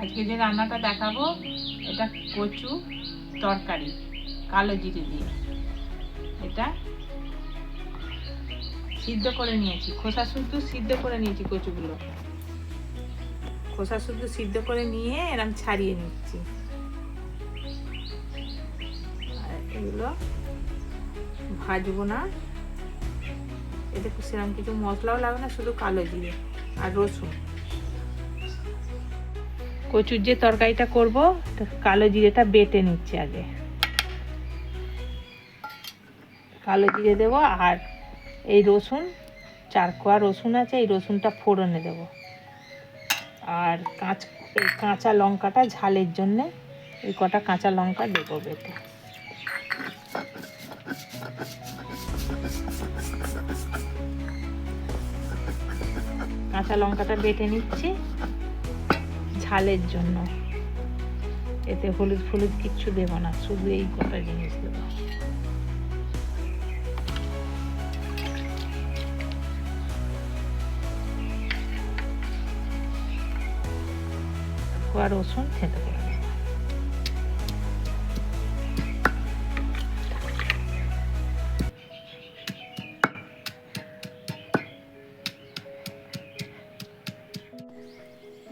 আজকে যে রান্নাটা দেখাবো এটা কচু তরকারি কালো জিরে দিয়ে। এটা সিদ্ধ করে নিয়েছি, খোসা শুদ্ধ সিদ্ধ করে নিয়েছি কচুগুলো। খোসা শুদ্ধ সিদ্ধ করে নিয়ে এরকম ছাড়িয়ে নিচ্ছি। আর এগুলো ভাজবো না, এতে সেরকম কিছু মশলাও লাগবে না, শুধু কালো জিরে আর রসুন। কচুর যে তরকারিটা করব কালো জিরেটা বেটে নিচ্ছি আগে। কালো জিরে দেবো আর এই রসুন, 4 কোয়া রসুন আছে, এই রসুনটা ফোড়নে দেব। আর কাঁচা লঙ্কাটা ঝালের জন্যে এই কটা কাঁচা লঙ্কা দেবো বেটে। কাঁচা লঙ্কাটা বেটে নিচ্ছি ঝালের জন্য। এতে হলুদ ফলুদ কিচ্ছু দেবো না, শুধু এই কটা জিনিস দেবো। কোয়া রসুন থেতো করে দেবো।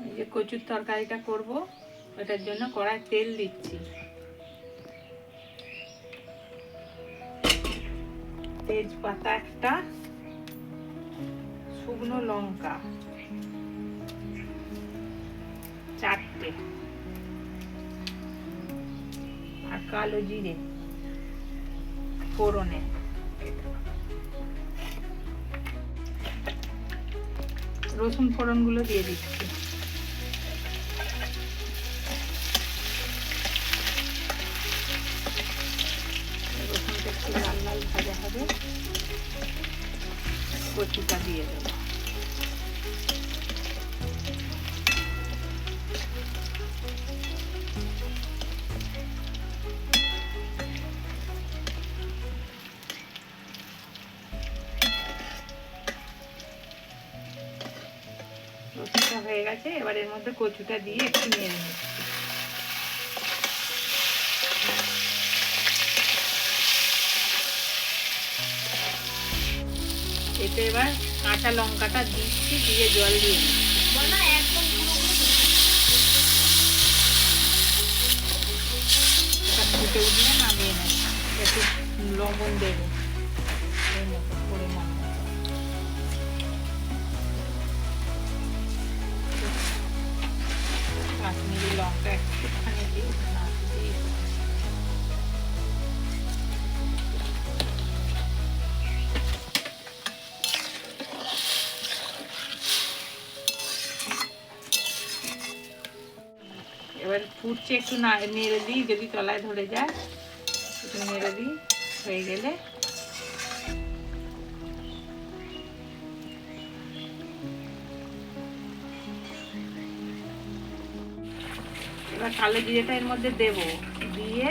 এই যে কচুর তরকারিটা করব, ওটার জন্য কড়ায় তেল দিচ্ছি। তেজপাতা একটা, শুকনো লঙ্কা 4টে, আর কালো জিরে ফোড়নে। রসুন ফোড়নগুলো দিয়ে দিচ্ছি। রসুনটা একটু লাল লাল ভাজা হবে, কচুটা দিয়ে দেবো। রসুনটা হয়ে গেছে, এবার এর মধ্যে কচুটা দিয়ে একটু নেড়ে নিচ্ছি। এতে এবার কাঁচা লঙ্কাটা দিচ্ছি, দিয়ে জল দিয়ে দিচ্ছি। এটা ফুটে উঠলে নামিয়ে নেব। একটু লবণ দেবো এর মতো পরিমাণ মতো। কাশ্মীরি লঙ্কা একটুখানি দিই, না দিই। এবার ফুটছে, একটু নেড়ে দিই, যদি তলায় ধরে যায় একটু নেড়ে দিই। হয়ে গেলে এবার কালো জিরেটা এর মধ্যে দেব, দিয়ে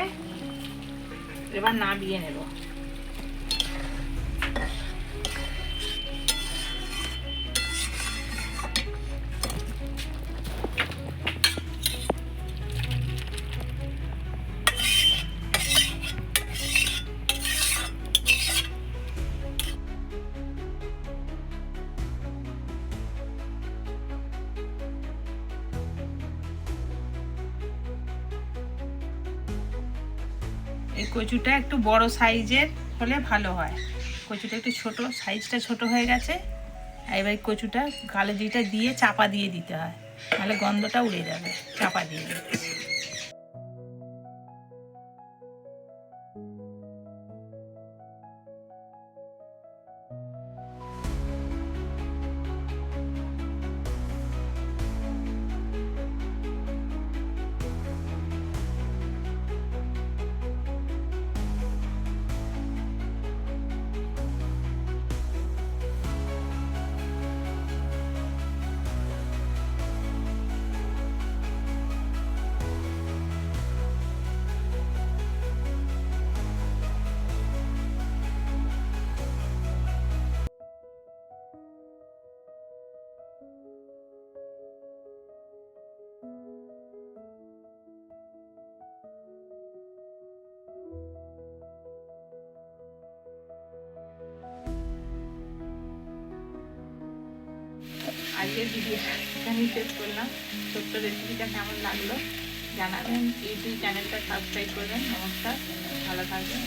এবার নামিয়ে নেব। এই কচুটা একটু বড় সাইজের হলে ভালো হয়। কচুটা একটু ছোট, সাইজটা ছোট হয়ে গেছে। এবার কচুটা কালো জিরেটা দিয়ে চাপা দিয়ে দিতে হয়, নাহলে গন্ধটা উড়ে যাবে। চাপা দিয়ে দিচ্ছি। আজকের ভিডিওটা এখানেই শেষ করলাম। ছোট্ট রেসিপিটা কেমন লাগলো জানাবেন। ইউটিউব চ্যানেলটা সাবস্ক্রাইব করবেন। নমস্কার, ভালো থাকবেন।